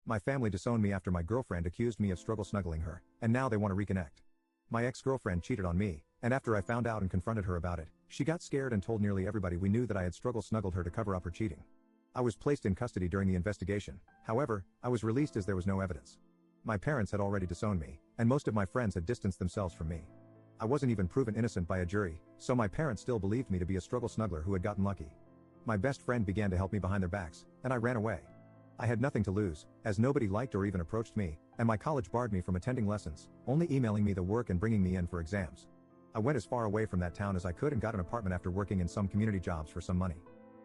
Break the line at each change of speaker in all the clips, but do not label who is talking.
My family disowned me after my girlfriend accused me of struggle snuggling her, and now they want to reconnect. My ex-girlfriend cheated on me, and after I found out and confronted her about it, she got scared and told nearly everybody we knew that I had struggle snuggled her to cover up her cheating. I was placed in custody during the investigation, however, I was released as there was no evidence. My parents had already disowned me, and most of my friends had distanced themselves from me. I wasn't even proven innocent by a jury, so my parents still believed me to be a struggle snuggler who had gotten lucky. My best friend began to help me behind their backs, and I ran away. I had nothing to lose, as nobody liked or even approached me, and my college barred me from attending lessons, only emailing me the work and bringing me in for exams. I went as far away from that town as I could and got an apartment after working in some community jobs for some money.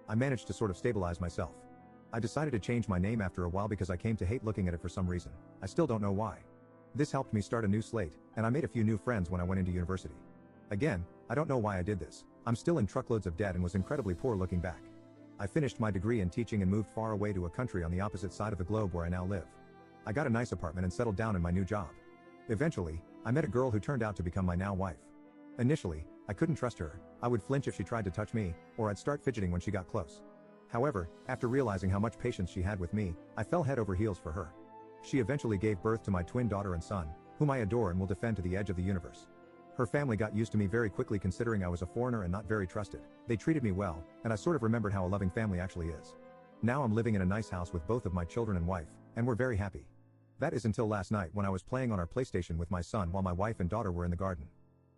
I managed to sort of stabilize myself. I decided to change my name after a while because I came to hate looking at it for some reason. I still don't know why. This helped me start a new slate, and I made a few new friends when I went into university. Again, I don't know why I did this. I'm still in truckloads of debt and was incredibly poor looking back. I finished my degree in teaching and moved far away to a country on the opposite side of the globe where I now live. I got a nice apartment and settled down in my new job. Eventually, I met a girl who turned out to become my now wife. Initially, I couldn't trust her. I would flinch if she tried to touch me, or I'd start fidgeting when she got close. However, after realizing how much patience she had with me, I fell head over heels for her. She eventually gave birth to my twin daughter and son, whom I adore and will defend to the edge of the universe. Her family got used to me very quickly considering I was a foreigner and not very trusted. They treated me well, and I sort of remembered how a loving family actually is. Now I'm living in a nice house with both of my children and wife, and we're very happy. That is until last night when I was playing on our PlayStation with my son while my wife and daughter were in the garden.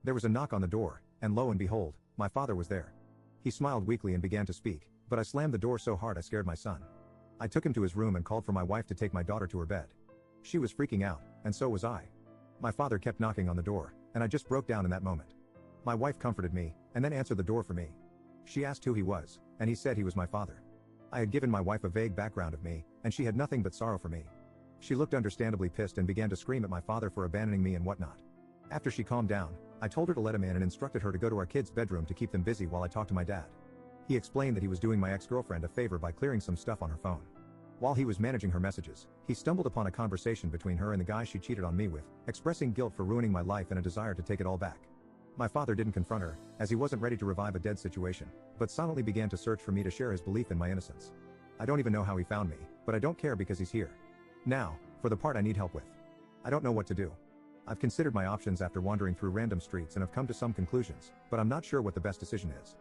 There was a knock on the door, and lo and behold, my father was there. He smiled weakly and began to speak, but I slammed the door so hard I scared my son. I took him to his room and called for my wife to take my daughter to her bed. She was freaking out, and so was I. My father kept knocking on the door, and I just broke down in that moment. My wife comforted me, and then answered the door for me. She asked who he was, and he said he was my father. I had given my wife a vague background of me, and she had nothing but sorrow for me. She looked understandably pissed and began to scream at my father for abandoning me and whatnot. After she calmed down, I told her to let him in and instructed her to go to our kids' bedroom to keep them busy while I talked to my dad. He explained that he was doing my ex-girlfriend a favor by clearing some stuff on her phone. While he was managing her messages, he stumbled upon a conversation between her and the guy she cheated on me with, expressing guilt for ruining my life and a desire to take it all back. My father didn't confront her, as he wasn't ready to revive a dead situation, but silently began to search for me to share his belief in my innocence. I don't even know how he found me, but I don't care because he's here. Now, for the part I need help with. I don't know what to do. I've considered my options after wandering through random streets and have come to some conclusions, but I'm not sure what the best decision is.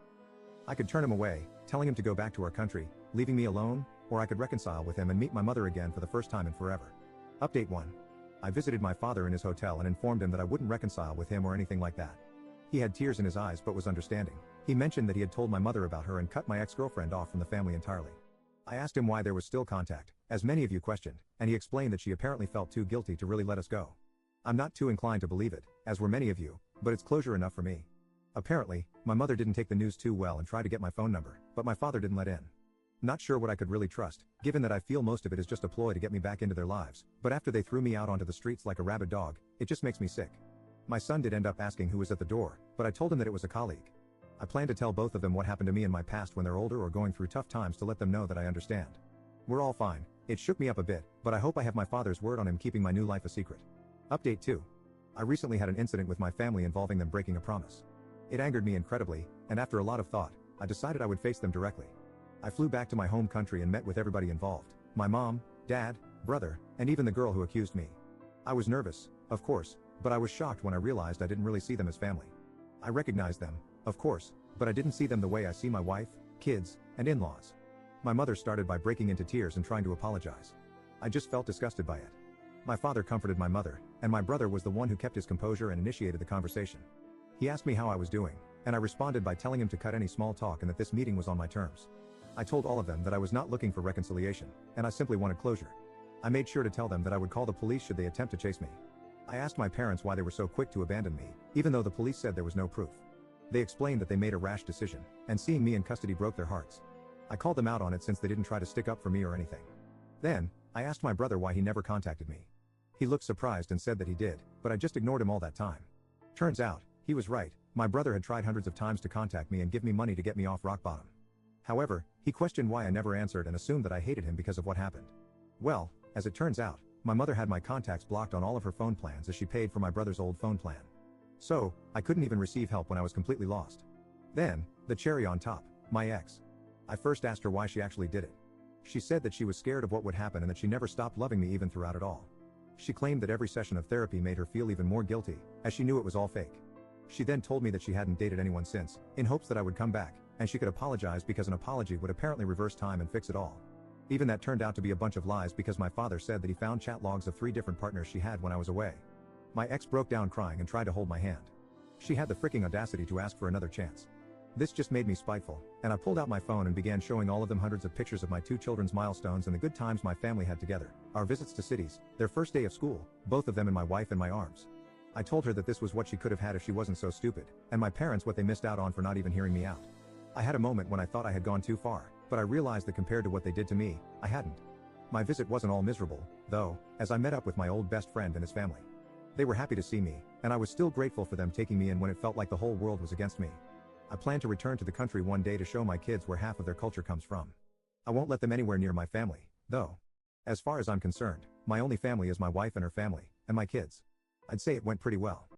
I could turn him away, telling him to go back to our country, leaving me alone, or I could reconcile with him and meet my mother again for the first time in forever. Update 1. I visited my father in his hotel and informed him that I wouldn't reconcile with him or anything like that. He had tears in his eyes but was understanding. He mentioned that he had told my mother about her and cut my ex-girlfriend off from the family entirely. I asked him why there was still contact, as many of you questioned, and he explained that she apparently felt too guilty to really let us go. I'm not too inclined to believe it, as were many of you, but it's closure enough for me. Apparently, my mother didn't take the news too well and tried to get my phone number, but my father didn't let in. Not sure what I could really trust, given that I feel most of it is just a ploy to get me back into their lives, but after they threw me out onto the streets like a rabid dog, it just makes me sick. My son did end up asking who was at the door, but I told him that it was a colleague. I plan to tell both of them what happened to me in my past when they're older or going through tough times to let them know that I understand. We're all fine. It shook me up a bit, but I hope I have my father's word on him keeping my new life a secret. Update 2. I recently had an incident with my family involving them breaking a promise. It angered me incredibly, and after a lot of thought, I decided I would face them directly. I flew back to my home country and met with everybody involved, my mom, dad, brother, and even the girl who accused me. I was nervous, of course, but I was shocked when I realized I didn't really see them as family. I recognized them, of course, but I didn't see them the way I see my wife, kids, and in-laws. My mother started by breaking into tears and trying to apologize. I just felt disgusted by it. My father comforted my mother, and my brother was the one who kept his composure and initiated the conversation. He asked me how I was doing, and I responded by telling him to cut any small talk and that this meeting was on my terms. I told all of them that I was not looking for reconciliation, and I simply wanted closure. I made sure to tell them that I would call the police should they attempt to chase me. I asked my parents why they were so quick to abandon me, even though the police said there was no proof. They explained that they made a rash decision, and seeing me in custody broke their hearts. I called them out on it since they didn't try to stick up for me or anything. Then, I asked my brother why he never contacted me. He looked surprised and said that he did, but I just ignored him all that time. Turns out, he was right. My brother had tried hundreds of times to contact me and give me money to get me off rock bottom. However, he questioned why I never answered and assumed that I hated him because of what happened. Well, as it turns out, my mother had my contacts blocked on all of her phone plans as she paid for my brother's old phone plan. So, I couldn't even receive help when I was completely lost. Then, the cherry on top, my ex. I first asked her why she actually did it. She said that she was scared of what would happen and that she never stopped loving me even throughout it all. She claimed that every session of therapy made her feel even more guilty, as she knew it was all fake. She then told me that she hadn't dated anyone since, in hopes that I would come back, and she could apologize because an apology would apparently reverse time and fix it all. Even that turned out to be a bunch of lies because my father said that he found chat logs of 3 different partners she had when I was away. My ex broke down crying and tried to hold my hand. She had the freaking audacity to ask for another chance. This just made me spiteful, and I pulled out my phone and began showing all of them hundreds of pictures of my 2 children's milestones and the good times my family had together, our visits to cities, their first day of school, both of them and my wife in my arms. I told her that this was what she could have had if she wasn't so stupid, and my parents what they missed out on for not even hearing me out. I had a moment when I thought I had gone too far, but I realized that compared to what they did to me, I hadn't. My visit wasn't all miserable, though, as I met up with my old best friend and his family. They were happy to see me, and I was still grateful for them taking me in when it felt like the whole world was against me. I plan to return to the country one day to show my kids where half of their culture comes from. I won't let them anywhere near my family, though. As far as I'm concerned, my only family is my wife and her family, and my kids. I'd say it went pretty well.